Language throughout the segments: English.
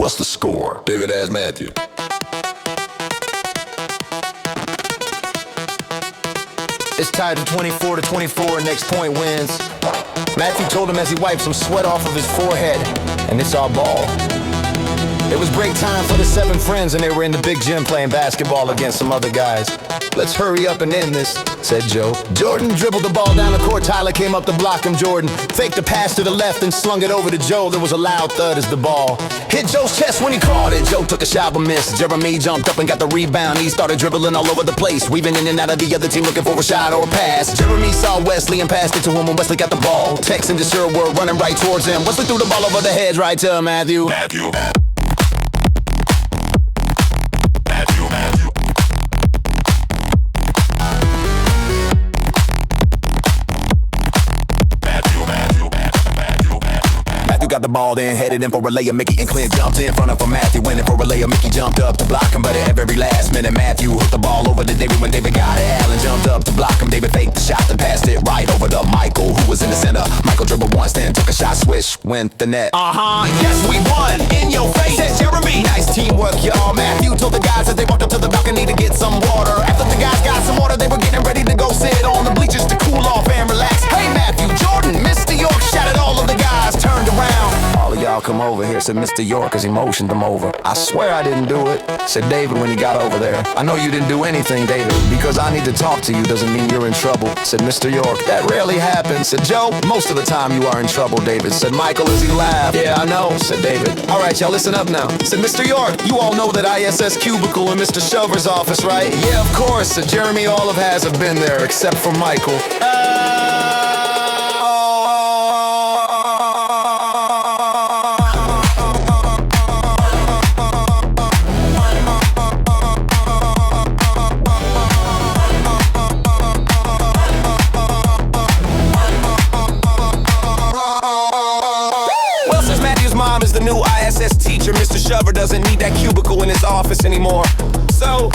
what's the score? David asked Matthew. It's tied to 24-24, next point wins. Matthew told him as he wiped some sweat off of his forehead, and it's our ball. It was break time for the 7 friends, and they were in the big gym playing basketball against some other guys. Let's hurry up and end this, said Joe. Jordan dribbled the ball down the court. Tyler came up to block him. Jordan faked the pass to the left and slung it over to Joe. There was a loud thud as the ball hit Joe's chest when he caught it. Joe took a shot but missed. Jeremy jumped up and got the rebound. He started dribbling all over the place, weaving in and out of the other team looking for a shot or a pass. Jeremy saw Wesley and passed it to him when Wesley got the ball. Tex and Desir were running right towards him. Wesley threw the ball over the heads right to Matthew. Got the ball, then headed in for a layup. Mickey and Clint jumped in front of for Matthew, winning for a layup. Mickey jumped up to block him, but at every last minute Matthew hooked the ball over to David when David got it. Allen jumped up to block him. David faked the shot and passed it right over to Michael, who was in the center. Michael dribbled once, then took a shot, swish, went the net. Yes, we won, in your face, said Jeremy. Nice teamwork, y'all. Matthew told the guys as they walked up to the balcony to get some water. After the guys got some water, they were getting ready to go sit on the bleachers to cool off and relax. Hey, Matthew, Jordan, Mr. York shouted. All of the guys turned around. All of y'all come over here, said Mr. York as he motioned them over. I swear I didn't do it, said David when he got over there. I know you didn't do anything, David. Because I need to talk to you doesn't mean you're in trouble, said Mr. York. That rarely happens, said Joe. Most of the time you are in trouble, David, said Michael as he laughed. Yeah, I know, said David. All right, y'all listen up now, said Mr. York. You all know that ISS cubicle in Mr. Shover's office, right? Yeah, of course, said Jeremy. All of has have been there except for Michael. The new ISS teacher, Mr. Shover, doesn't need that cubicle in his office anymore. So,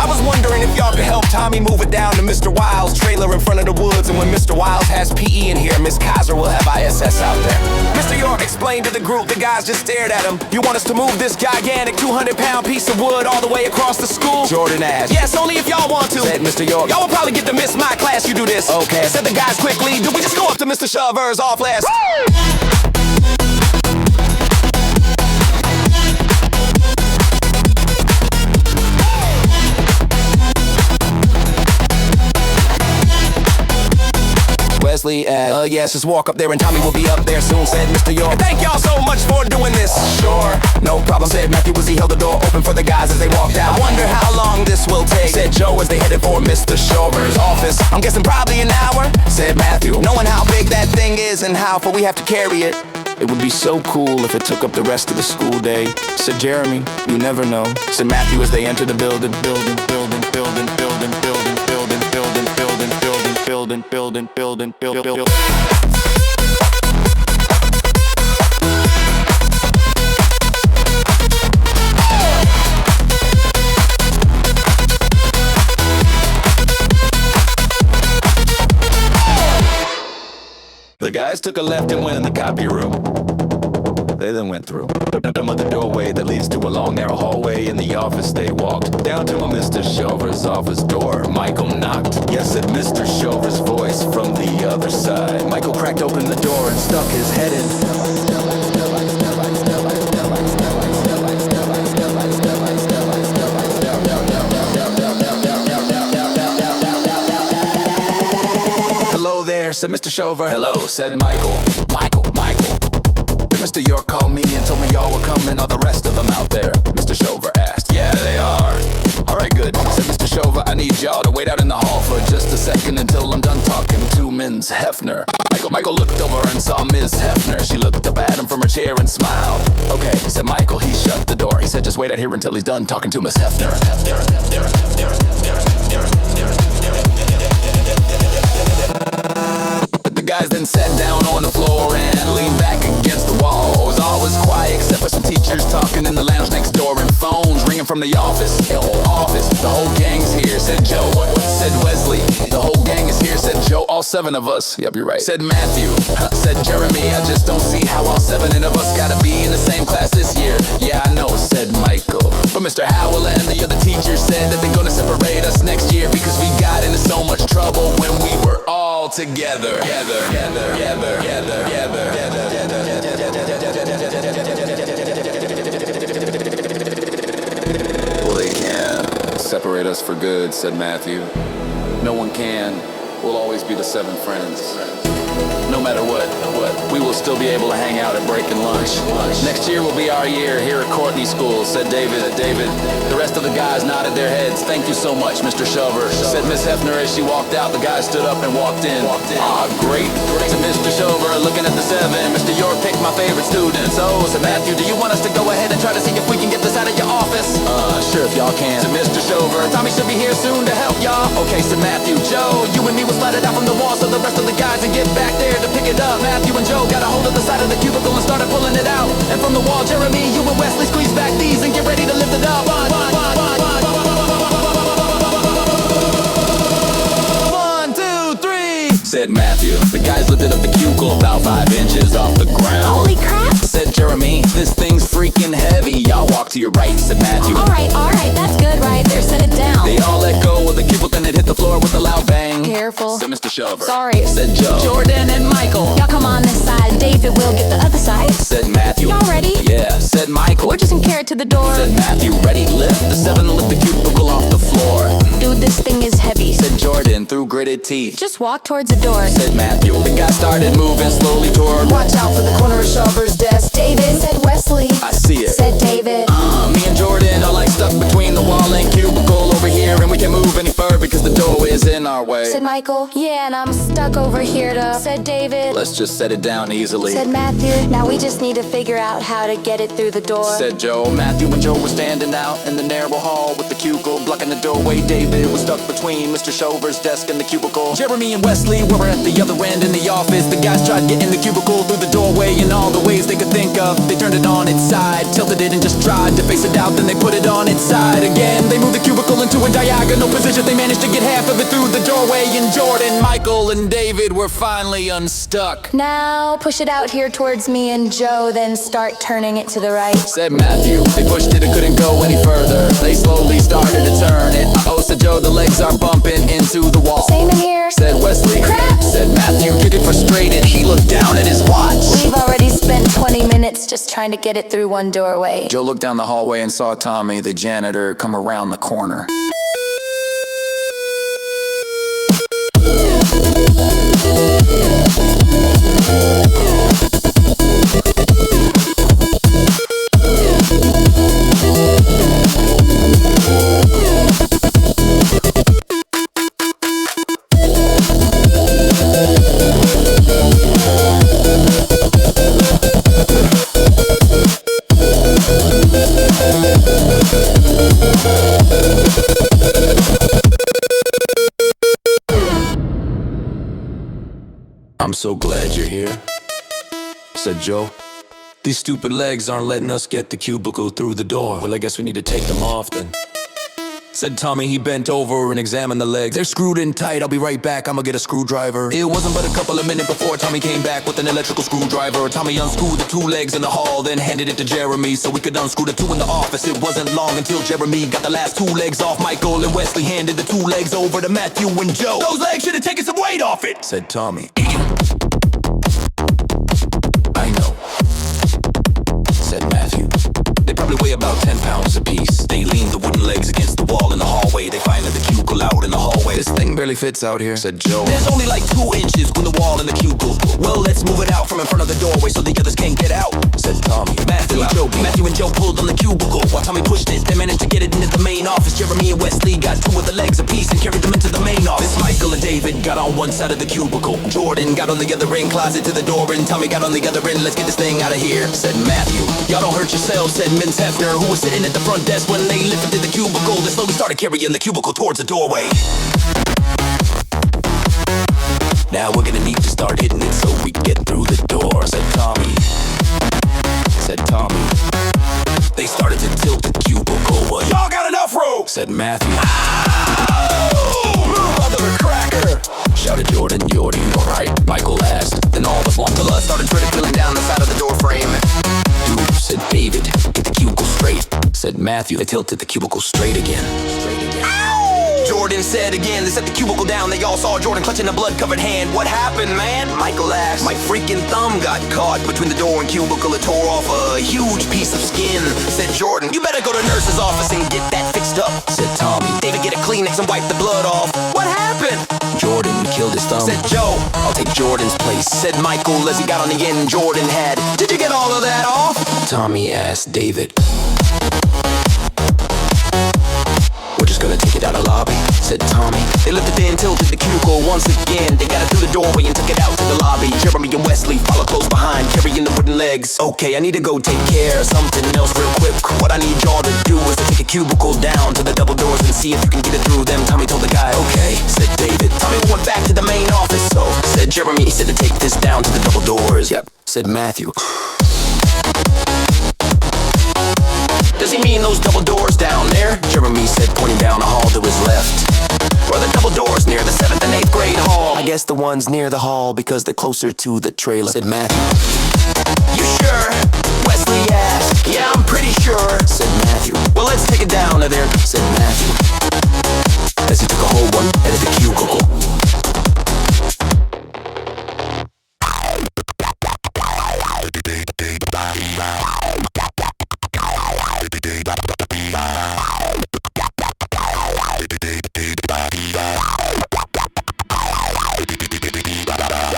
I was wondering if y'all could help Tommy move it down to Mr. Wiles' trailer in front of the woods. And when Mr. Wiles has PE in here, Miss Kaiser will have ISS out there. Mr. York explained to the group, the guys just stared at him. You want us to move this gigantic 200-pound piece of wood all the way across the school? Jordan asked. Yes, only if y'all want to, said Mr. York. Y'all will probably get to miss my class, you do this. Okay, said the guys quickly. Do we just go up to Mr. Shover's office? Wesley yes, just walk up there and Tommy will be up there soon, said Mr. York. Thank y'all so much for doing this. Sure, no problem, said Matthew as he held the door open for the guys as they walked out. I wonder how long this will take, said Joe as they headed for Mr. Shover's office. I'm guessing probably an hour, said Matthew. Knowing how big that thing is and how far we have to carry it, it would be so cool if it took up the rest of the school day, said Jeremy. You never know, said Matthew as they entered the building. The guys took a left and went in the copy room. They then went through the doorway that leads to a long narrow hallway. In the office they walked down to a Mr. Shover's office door. Michael knocked. Yes, said Mr. Shover's voice from the other side. Michael cracked open the door and stuck his head in. Hello there, said Mr. Shover. Hello, said Michael. Michael. Mr. York called me and told me y'all were coming. Are the rest of them out there? Mr. Shover asked. Yeah, they are. Alright, good, said Mr. Shover. I need y'all to wait out in the hall for just a second until I'm done talking to Ms. Hefner. Michael looked over and saw Ms. Hefner. She looked up at him from her chair and smiled. Okay, said Michael. He shut the door. He said just wait out here until he's done talking to Ms. Hefner. The guys then sat down on the floor and leaned back against the wall. It was always quiet except for some teachers talking in the lounge next door and phones ringing from the office. The whole gang's here, said Joe. Said Wesley. The whole gang is here, said Joe. All 7 of us. Yep, you're right. Said Matthew. Said Jeremy. I just don't see how all 7 of us gotta be in the same class this year. Yeah, I teacher said that they're gonna separate us next year because we got into so much trouble when we were all together. Well, they can't separate us for good, said Matthew. No one can. We'll always be the seven friends. No matter what, we will still be able to hang out at break and lunch. Next year will be our year here at Courtney School, said David. The rest of the guys nodded their heads. Thank you so much, Mr. Shover, said Miss Hefner as she walked out. The guys stood up and walked in. Ah, great. To Mr. Shover, looking at the seven. Mr. York picked my favorite students. Oh, said Matthew, do you want us to go ahead and try to see if we can get this out of your office? Sure, if y'all can. To Mr. Shover, Tommy should be here soon to help y'all. Okay, said Matthew. Joe, you and me will slide it out from the wall so the rest of the guys can get back there to pick it up. Matthew and Joe got a hold of the side of the cubicle and started pulling it out. And from the wall, Jeremy, you and Wesley squeeze back these and get ready to lift it up. 1, 2, 3, said Matthew. The guys lifted up the cubicle about 5 inches off the ground. Holy crap, said Jeremy, this thing's freaking heavy. Y'all walk to your right, said Matthew. Alright, that's good right there, set it down. They all let go of the cubicle and it hit the floor with a loud bang. Careful, said Mr. Shover. sorry, said Joe. Jordan and Michael. y'all come on this side, David will get the other side. Said Matthew. Y'all ready? Yeah, said Michael. We're just gonna carry it to the door. Said Matthew, ready, lift. The seven lift the cubicle off the floor. Dude, this thing is heavy. Said Jordan through gritted teeth. Just walk towards the door. Said Matthew. The guy started moving slowly toward. Watch out for the corner of Shover's desk. David, said Wesley. I see it. Said David. Me and Jordan are like stuck between the wall and cubicle over here, and we can't move any further because the door is in our way. Said Michael. Yeah, and I'm stuck over here to. Said David. Let's just set it down easily. Said Matthew. Now we just need to figure out how to get it through the door. Said Joe. Matthew and Joe were standing out in the narrow hall with the cubicle blocking the doorway. David was stuck between Mr. Shover's desk and the cubicle. Jeremy and Wesley were at the other end in the office. The guys tried getting the cubicle through the doorway in all the ways they could think of. They turned it on its side, tilted it and just tried to face it out. Then they put it on its side again. They moved the cubicle into a diagonal position. They managed to get half of it through the doorway. And Jordan, Michael, and David were finally unstuck. Now push it out here towards me and Joe, then start turning it to the right. Said Matthew. They pushed it, it couldn't go any further. They slowly started to turn it. Oh, said Joe, the legs are bumping into the wall. Same in here. Said Wesley. Crap. Said Matthew, getting frustrated. He looked down at his watch. We've already spent 20 minutes just trying to get it through one doorway. Joe looked down the hallway and saw Tommy, the janitor, come around the corner. I'm so glad you're here, said Joe. These stupid legs aren't letting us get the cubicle through the door. Well, I guess we need to take them off then, said Tommy. He bent over and examined the legs. They're screwed in tight. I'll be right back. I'm gonna get a screwdriver. It wasn't but a couple of minutes before Tommy came back with an electrical screwdriver. Tommy unscrewed the 2 legs in the hall, then handed it to Jeremy so we could unscrew the 2 in the office. It wasn't long until Jeremy got the last 2 legs off. Michael and Wesley handed the 2 legs over to Matthew and Joe. Those legs should have taken some weight off it, said Tommy. I know, said Matthew. They probably weigh about 10 pounds apiece. They lean the wooden legs against the wall in the hallway. They find the cubicle out in the hallway. This thing barely fits out here, said Joe. There's only like 2 inches between the wall and the cubicle. Well, let's move it out from in front of the doorway so the others can't get out, said Tommy. Matthew and Joe pulled on the cubicle while Tommy pushed it. They managed to get it into the main office. Jeremy and Wesley got 2 of the legs apiece and carried them into the main office. Michael and David got on one side of the cubicle. Jordan got on the other end, closet to the door, and Tommy got on the other end. Let's get this thing out of here, said Matthew. Y'all don't hurt yourselves, said Miss Hefner, who was sitting at the front desk. When they lifted the cubicle, they slowly started carrying the cubicle towards the doorway. Now we're gonna need to start hitting it so we get through the door, said Tommy. Said Tommy. They started to tilt the cubicle. Well, y'all got enough rope, said Matthew. Move, mother cracker, shouted Jordan. Jordan, you alright? Michael asked. Then all the blood started trickling down the side of the door frame. Dude, said David, get the cubicle straight, said Matthew. They tilted the cubicle straight again. Jordan said again, they set the cubicle down. They all saw Jordan clutching a blood-covered hand. What happened, man? Michael asked. My freaking thumb got caught between the door and cubicle. It tore off a huge piece of skin. Said Jordan, you better go to nurse's office and get that fixed up. Said Tommy, David, get a Kleenex and wipe the blood off. What happened? Jordan, we killed his thumb. Said Joe, I'll take Jordan's place. Said Michael as he got on the end Jordan had. Did you get all of that off? Tommy asked David. We're just gonna take it out of lobby, said Tommy. They lifted and tilted the cubicle once again. They got it through the doorway and took it out to the lobby. Jeremy and Wesley follow close behind, carrying the wooden legs. Okay, I need to go take care of something else real quick. What I need y'all to do is to take a cubicle down to the double doors and see if you can get it through them. Tommy told the guy, okay, said David. Tommy went back to the main office, so said Jeremy. He said to take this down to the double doors. Yep, said Matthew. Does he mean those double doors down there? Jeremy said, pointing down the hall to his left. Or the double doors near the 7th and 8th grade hall? I guess the ones near the hall because they're closer to the trailer, said Matthew. You sure? Wesley asked. Yeah, I'm pretty sure, said Matthew. Well, let's take it down to there, said Matthew. As he took a whole one out of the cubicle.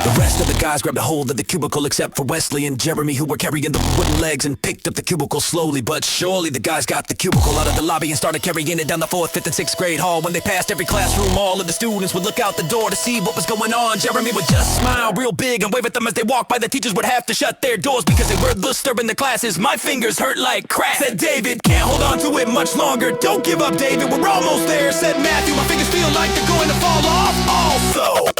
The rest of the guys grabbed a hold of the cubicle except for Wesley and Jeremy, who were carrying the wooden legs and picked up the cubicle slowly but surely. The guys got the cubicle out of the lobby and started carrying it down the 4th, 5th, and 6th grade hall. When they passed every classroom, all of the students would look out the door to see what was going on. Jeremy would just smile real big and wave at them as they walked by. The teachers would have to shut their doors because they were disturbing the classes. My fingers hurt like crap, said David. Can't hold on to it much longer. Don't give up, David. We're almost there, said Matthew. My fingers feel like they're going to fall off also.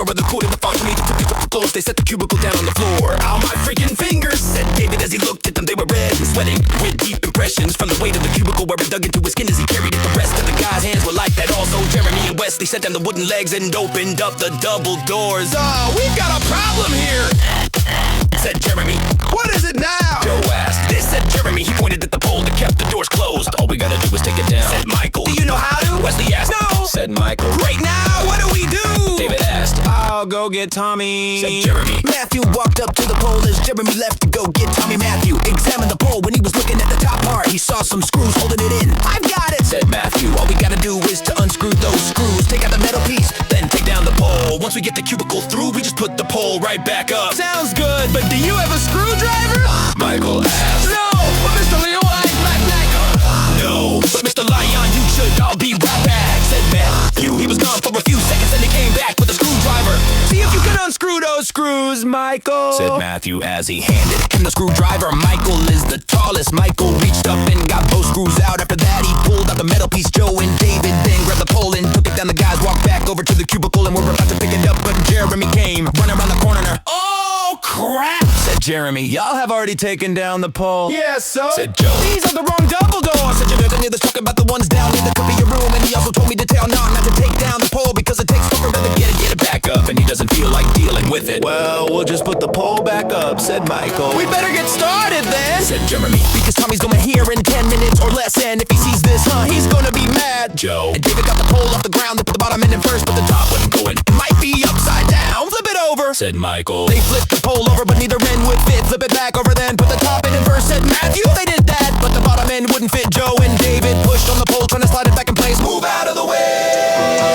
Over the court in the function, he took it close. They set the cubicle down on the floor. Ow, my freaking fingers, said David as he looked at them. They were red and sweating with deep impressions from the weight of the cubicle where it dug into his skin as he carried it. The rest of the guys' hands were like that also. Jeremy and Wesley set down the wooden legs and opened up the double doors. Oh, we've got a problem here, said Jeremy. What is it now? Joe asked. This said Jeremy. He pointed at the pole that kept the doors closed. All we gotta do is take it down, said Michael. Do you know how to? Wesley asked. No, said Michael. Right now, what do we do? David asked. I'll go get Tommy, said Jeremy. Matthew walked up to the pole as Jeremy left to go get Tommy. Matthew examined the pole. When he was looking at the top part, he saw some screws holding it in. I've got it, said Matthew. All we gotta do is to unscrew those screws, take out the metal piece, then take down the pole. Once we get the cubicle through, we just put the pole right back up. Sounds good, but do you have a screwdriver? Michael asked. No, but Mr. Leon, no, but Mr. Lyon, you should. I'll be right back, said Matthew. He was gone for a few seconds, then he came back with a screwdriver. See if you can unscrew those screws, Michael, said Matthew as he handed him the screwdriver. Michael is the tallest. Michael reached up and got both screws out. After that, he pulled out the metal piece. Joe and David then grabbed the pole and took it down. The guys walked back over to the cubicle and were about to pick it up, but Jeremy came running around the corner. Oh, crap, said Jeremy. Y'all have already taken down the pole. Yes, so, said Joe. These are the wrong double doors, said Jeremy. I knew this talking about the ones down in the copy room, and he also told me to tell Nom not to take down the pole because it takes forever to get it back up, and he doesn't feel like dealing with it. Well, we'll just put the pole back up, said Michael. We better get started then, said Jeremy, because Tommy's gonna hear in 10 minutes or less, and if he sees this, he's gonna be mad. Joe and David got the pole off the ground. They put the bottom end in first, but the top wasn't going. It might be upside down. Flip it over, said Michael. They flipped the pole over, but neither end would fit. Flip it back over, then put the top end in first, said Matthew. They did that, but the bottom end wouldn't fit. Joe and David pushed on the pole, trying to slide it back in place. Move out of the way,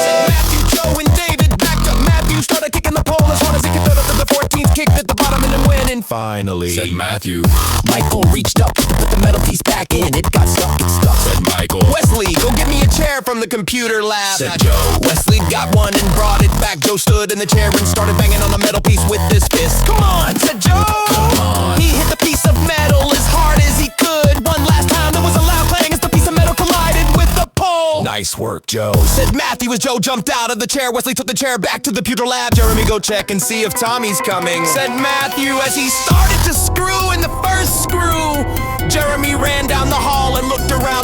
said Matthew. Joe and David backed up. Matthew started kicking the pole as hard as he could throw it to the 14th, kicked at the bottom and then went in. Finally, said Matthew. Michael reached up to put the metal piece back in. It got stuck, said Michael. Wesley, go get me a chair from the computer lab, said Joe. Wesley got one and brought it back. Joe stood in the chair and started banging on the metal piece with his fist. Come on, said Joe. Come on. He hit the piece of metal as hard as he could. One last time, there was a loud clang as the piece of metal collided with the pole. Nice work, Joe, said Matthew as Joe jumped out of the chair. Wesley took the chair back to the computer lab. Jeremy, go check and see if Tommy's coming, said Matthew as he started to screw in the first screw. Jeremy ran down the hall and looked around.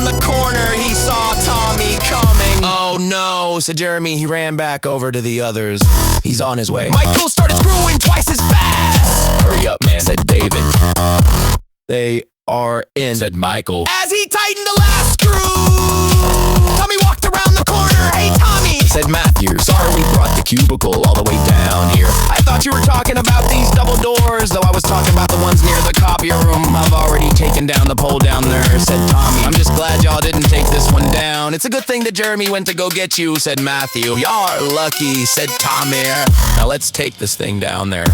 said Jeremy. He ran back over to the others. He's on his way. Michael started screwing twice as fast. Hurry up, man, said David. They are in, said Michael, as he tightened the last screw. Tommy walked around the corner. Hey, Tommy, said Matthew. Sorry we brought the cubicle all the way down here. I thought you were talking about these double doors, though I was talking about the ones near the copier room. I've already taken down the pole down there, said Tommy. I'm just glad y'all didn't take this one down. It's a good thing that Jeremy went to go get you, said Matthew. Y'all are lucky, said Tommy. Now let's take this thing down there.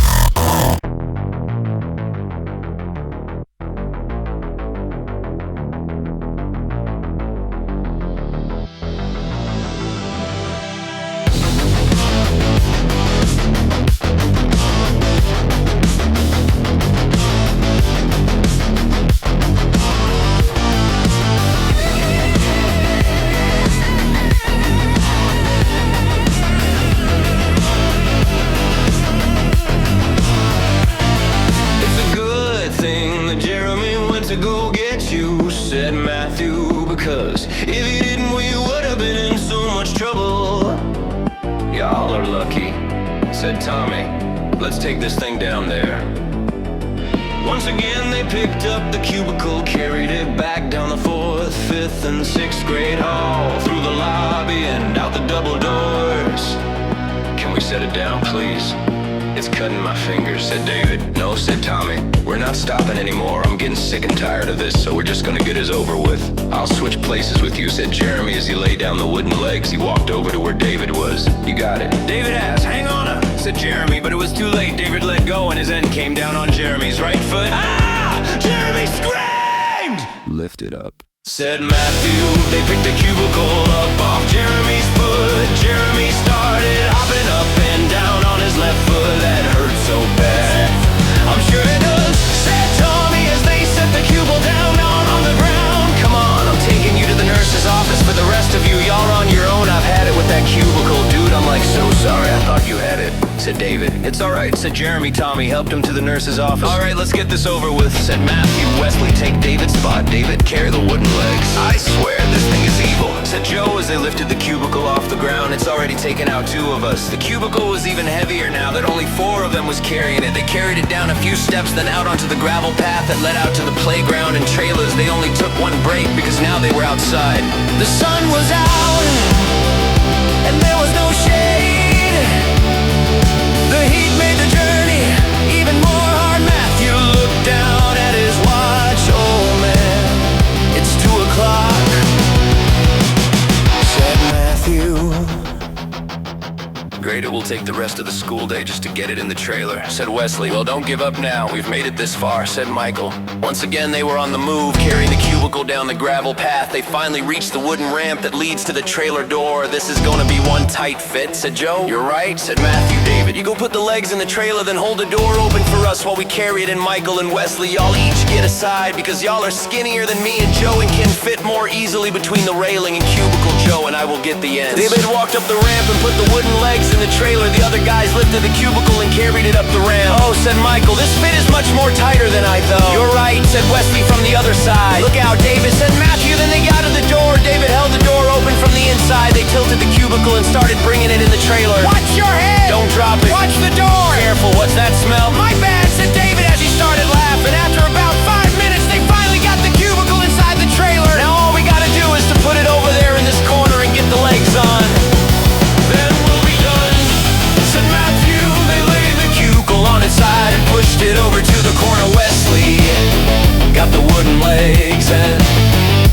To go get you, said Matthew, because if you didn't, we would have been in so much trouble. Y'all are lucky, said Tommy. Let's take this thing down there. Once again they picked up the cubicle, carried it back down the 4th, 5th, and 6th grade hall, through the lobby and out the double doors. Can we set it down, please? It's cutting my fingers, said David. No, said Tommy. We're not stopping anymore. I'm getting sick and tired of this, so we're just gonna get this over with. I'll switch places with you, said Jeremy as he laid down the wooden legs. He walked over to where David was. You got it. David asked, hang on, said Jeremy, but it was too late. David let go and his end came down on Jeremy's right foot. Ah! Jeremy screamed! Lift it up, said Matthew. They picked the cubicle up off Jeremy's foot. Jeremy started hopping up and down on his left foot. That hurt so bad, I'm sure it does, said Tommy as they set the cubicle down on the ground. Come on, I'm taking you to the nurse's office. For the rest of you, y'all are on your own. I've had it with that cubicle, dude. I'm like so sorry. I thought you had it, said David. It's alright, said Jeremy. Tommy helped him to the nurse's office. Alright, let's get this over with, said Matthew. Wesley, take David's spot. David, carry the wooden legs. I swear this thing is evil, said Joe as they lifted the cubicle off the ground. It's already taken out 2 of us. The cubicle was even heavier now that only 4 of them was carrying it. They carried it down a few steps, then out onto the gravel path that led out to the playground and trailers. They only took 1 break because now they were outside. The sun was out and there was no shade. The heat made the journey even more hard. Matthew looked down at his watch. Oh man, it's 2 o'clock, said Matthew. Great, it will take the rest of the school day just to get it in the trailer, said Wesley. Well, don't give up now. We've made it this far, said Michael. Once again, they were on the move, carrying the cubicle down the gravel path. They finally reached the wooden ramp that leads to the trailer door. This is gonna be one tight fit, said Joe. You're right, said Matthew. David, you go put the legs in the trailer, then hold the door open for us while we carry it in. Michael and Wesley, y'all each get aside because y'all are skinnier than me and Joe and can fit more easily between the railing and cubicle. Joe and I will get the ends. David walked up the ramp and put the wooden legs in the trailer. The other guys lifted the cubicle and carried it up the ramp. Oh, said Michael, this fit is much more tighter than I thought. You're right, said Wesley from the other side. Look out, David, said Matthew. Then they got to the door. David held the door open from the inside. They tilted the cubicle and started bringing it in the trailer. Watch your head! Don't drop it. Watch the door! Careful, what's that smell? My bad, said David as he started laughing. After about 5 minutes, they finally got the cubicle inside the trailer. Now all we gotta do is to put it over there in this corner and get the legs on. Then we'll be done, said Matthew. They laid the cubicle on its side and pushed it over to the corner. Wesley got the wooden legs and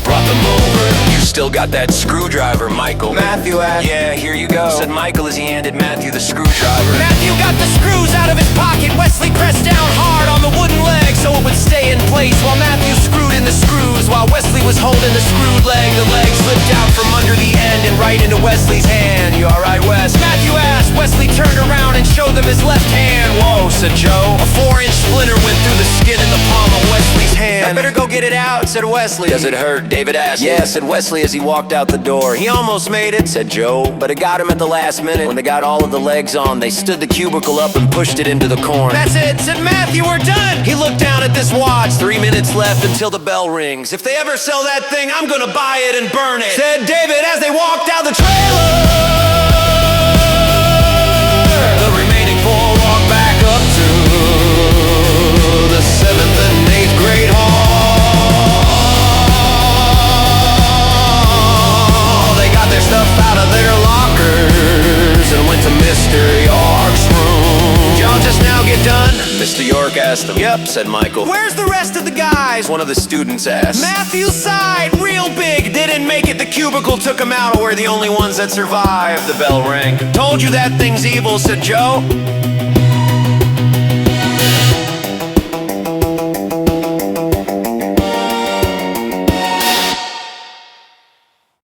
brought them over. You still got that screwdriver, Michael? Matthew asked. Yeah, here you go, said Michael as he handed Matthew the screwdriver. Matthew got the screws out of his pocket. Wesley pressed down hard on the wooden leg so it would stay in place while Matthew screwed in the screws. While Wesley was holding the screwed leg, the leg slipped out from under the end and right into Wesley's hand. You alright, Wes? Matthew asked. Wesley turned around and showed them his left hand. Whoa, said Joe. A 4-inch splinter went through the skin in the palm of Wesley's hand. I better go get it out, said Wesley. Does it hurt? David asked. Yeah, said Wesley as he walked out the door. He almost made it, said Joe, but it got him at the last minute. When they got all of the legs on, they stood the cubicle up and pushed it into the corner. That's it, said Matthew, we're done. He looked down at this watch. 3 minutes left until the bell rings. If they ever sell that thing, I'm gonna buy it and burn it, said David as they walked out the trailer. Clark asked him. Yep, said Michael. Where's the rest of the guys? One of the students asked. Matthew sighed real big. Didn't make it, the cubicle took him out. We're the only ones that survived. The bell rang. Told you that thing's evil, said Joe.